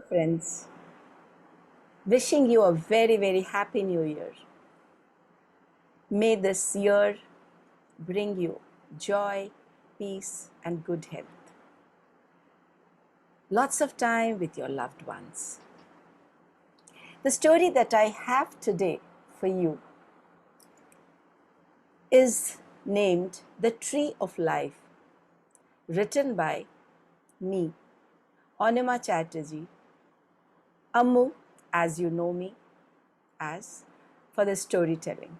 friends. Wishing you a very, very happy new year. May this year bring you joy, peace, and good health. Lots of time with your loved ones. The story that I have today for you is named The Tree of Life, written by me, Anima Chatterjee, Ammu, as you know me as, for the storytelling.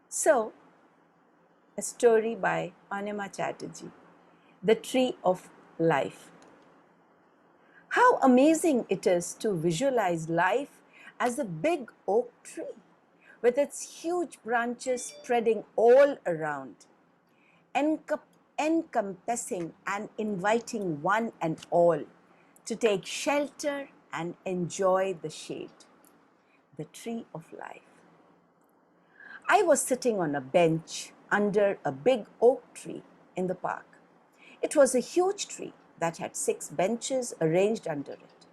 So, a story by Anima Chatterjee, The Tree of Life. How amazing it is to visualize life as a big oak tree with its huge branches spreading all around, encompassing and inviting one and all to take shelter and enjoy the shade. The tree of life. I was sitting on a bench under a big oak tree in the park. It was a huge tree that had 6 benches arranged under it.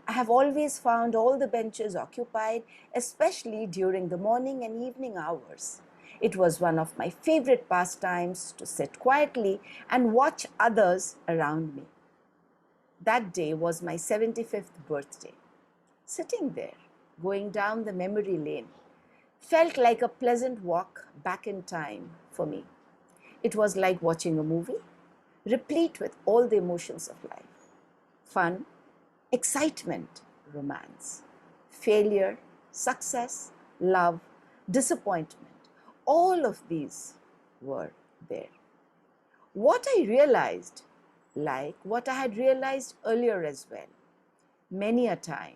I have always found all the benches occupied, especially during the morning and evening hours. It was one of my favorite pastimes to sit quietly and watch others around me. That day was my 75th birthday. Sitting there, going down the memory lane, felt like a pleasant walk back in time for me. It was like watching a movie, replete with all the emotions of life. Fun, excitement, romance, failure, success, love, disappointment. All of these were there. What I realized, like what I had realized earlier as well, many a time,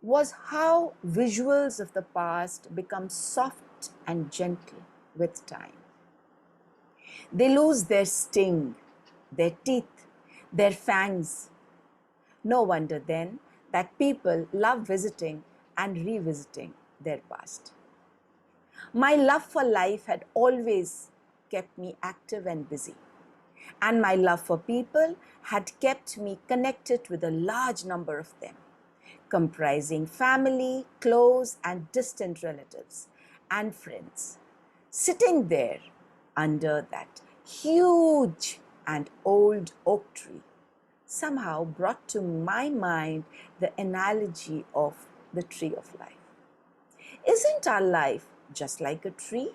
was how visuals of the past become soft and gentle with time. They lose their sting, their teeth, their fangs. No wonder then that people love visiting and revisiting their past. My love for life had always kept me active and busy, and my love for people had kept me connected with a large number of them, comprising family, close and distant relatives and friends. Sitting there under that huge and old oak tree somehow brought to my mind the analogy of the tree of life. Isn't our life just like a tree?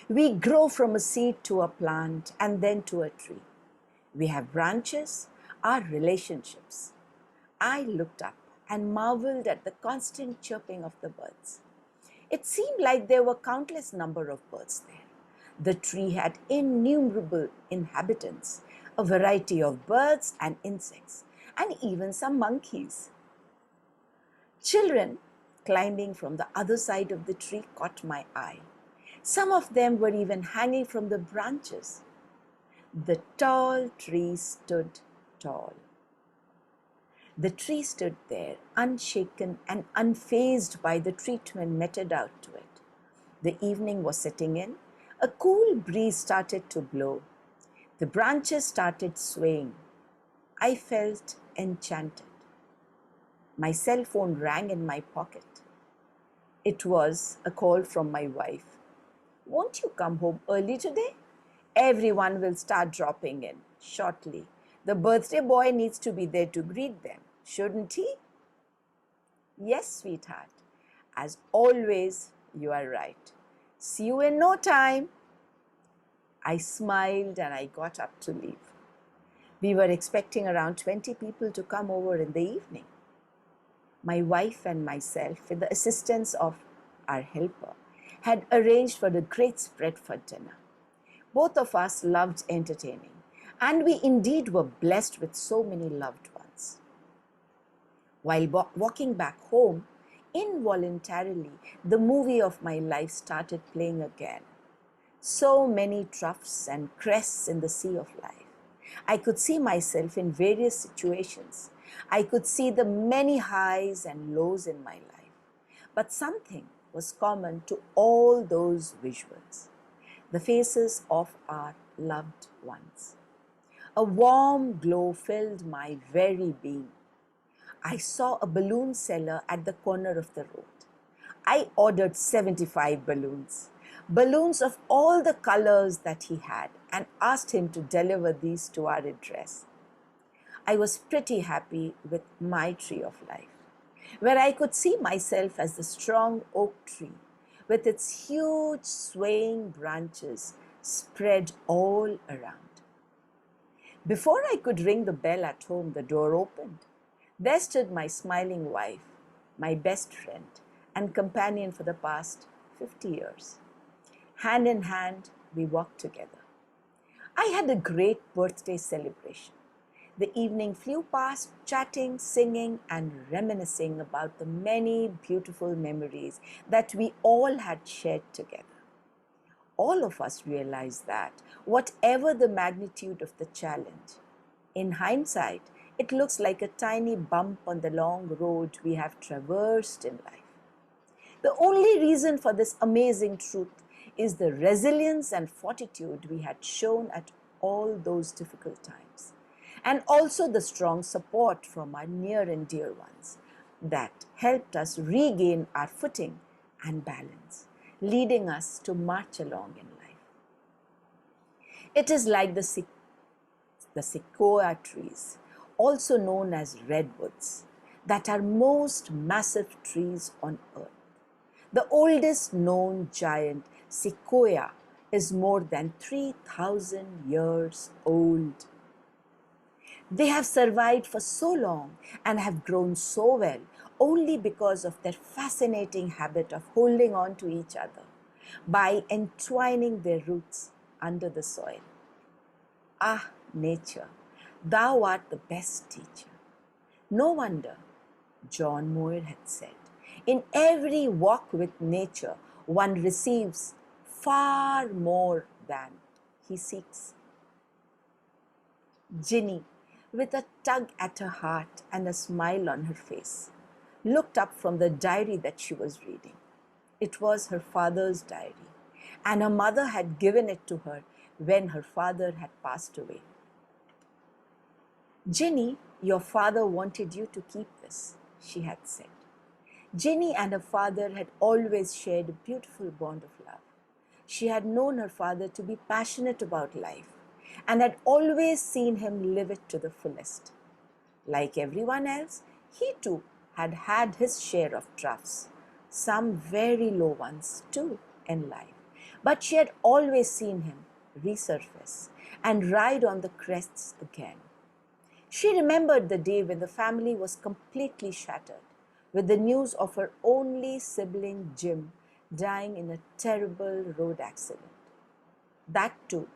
We grow from a seed to a plant and then to a tree. We have branches, our relationships. I looked up and marveled at the constant chirping of the birds. It seemed like there were countless number of birds there. The tree had innumerable inhabitants, a variety of birds and insects, and even some monkeys. Children climbing from the other side of the tree caught my eye. Some of them were even hanging from the branches. The tall tree stood tall. The tree stood there, unshaken and unfazed by the treatment meted out to it. The evening was setting in. A cool breeze started to blow. The branches started swaying. I felt enchanted. My cell phone rang in my pocket. It was a call from my wife. Won't you come home early today? Everyone will start dropping in shortly. The birthday boy needs to be there to greet them, shouldn't he? Yes, sweetheart. As always, you are right. See you in no time. I smiled and I got up to leave. We were expecting around 20 people to come over in the evening. My wife and myself, with the assistance of our helper, had arranged for a great spread for dinner. Both of us loved entertaining, and we indeed were blessed with so many loved ones. While walking back home, involuntarily, the movie of my life started playing again. So many troughs and crests in the sea of life. I could see myself in various situations. I could see the many highs and lows in my life. But something was common to all those visuals: the faces of our loved ones. A warm glow filled my very being. I saw a balloon seller at the corner of the road. I ordered 75 balloons, balloons of all the colors that he had, and asked him to deliver these to our address. I was pretty happy with my tree of life, where I could see myself as the strong oak tree with its huge swaying branches spread all around. Before I could ring the bell at home, the door opened. There stood my smiling wife, my best friend and companion for the past 50 years. Hand in hand, we walked together. I had a great birthday celebration. The evening flew past, chatting, singing, and reminiscing about the many beautiful memories that we all had shared together. All of us realized that, whatever the magnitude of the challenge, in hindsight, it looks like a tiny bump on the long road we have traversed in life. The only reason for this amazing truth is the resilience and fortitude we had shown at all those difficult times, and also the strong support from our near and dear ones that helped us regain our footing and balance, leading us to march along in life. It is like the sequoia trees, also known as redwoods, that are most massive trees on earth. The oldest known giant, sequoia, is more than 3,000 years old. They have survived for so long and have grown so well only because of their fascinating habit of holding on to each other by entwining their roots under the soil. Ah, nature, thou art the best teacher. No wonder, John Moore had said, in every walk with nature, one receives far more than he seeks. Ginny, with a tug at her heart and a smile on her face, looked up from the diary that she was reading. It was her father's diary, and her mother had given it to her when her father had passed away. Ginny, your father wanted you to keep this, she had said. Ginny and her father had always shared a beautiful bond of love. She had known her father to be passionate about life and had always seen him live it to the fullest. Like everyone else, he too had had his share of troughs, some very low ones too in life. But she had always seen him resurface and ride on the crests again. She remembered the day when the family was completely shattered with the news of her only sibling Jim dying in a terrible road accident. That too,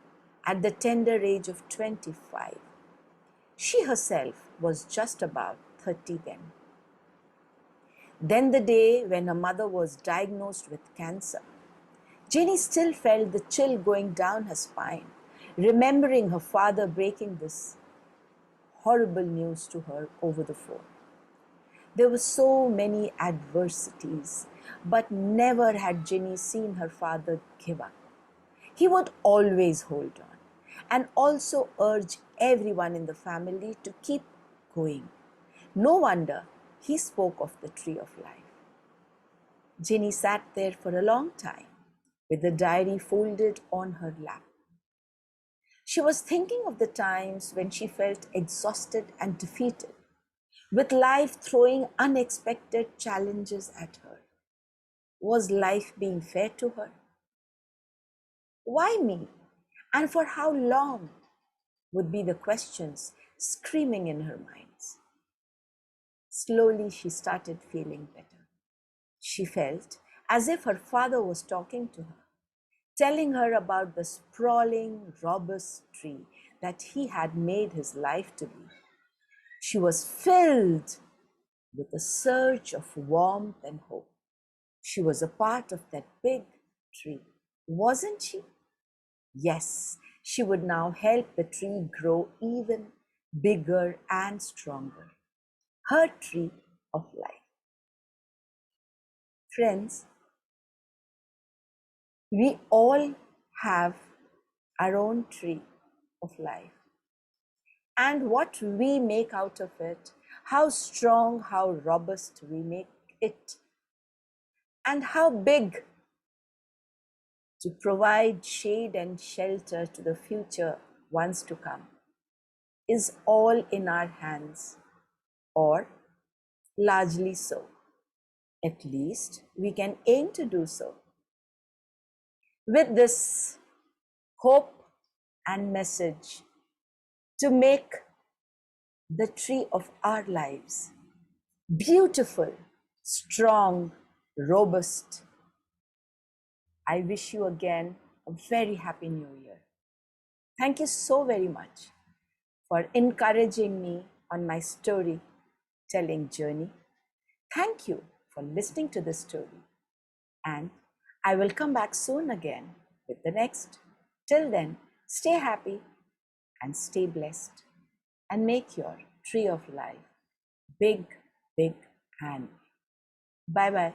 at the tender age of 25. She herself was just about 30 then. Then the day when her mother was diagnosed with cancer. Jenny still felt the chill going down her spine, remembering her father breaking this horrible news to her over the phone. There were so many adversities, but never had Jenny seen her father give up. He would always hold on and also urge everyone in the family to keep going. No wonder he spoke of the tree of life. Jenny sat there for a long time with the diary folded on her lap. She was thinking of the times when she felt exhausted and defeated, with life throwing unexpected challenges at her. Was life being fair to her? Why me? And for how long? Would be the questions screaming in her minds. Slowly, she started feeling better. She felt as if her father was talking to her, telling her about the sprawling, robust tree that he had made his life to be. She was filled with a surge of warmth and hope. She was a part of that big tree, wasn't she? Yes, she would now help the tree grow even bigger and stronger. Her tree of life. Friends, we all have our own tree of life. And what we make out of it, how strong, how robust we make it, and how big to provide shade and shelter to the future ones to come is all in our hands, or largely so. At least we can aim to do so. With this hope and message to make the tree of our lives beautiful, strong, robust, I wish you again a very happy new year. Thank you so very much for encouraging me on my storytelling journey. Thank you for listening to this story. And I will come back soon again with the next. Till then, stay happy and stay blessed and make your tree of life big, big and bye bye.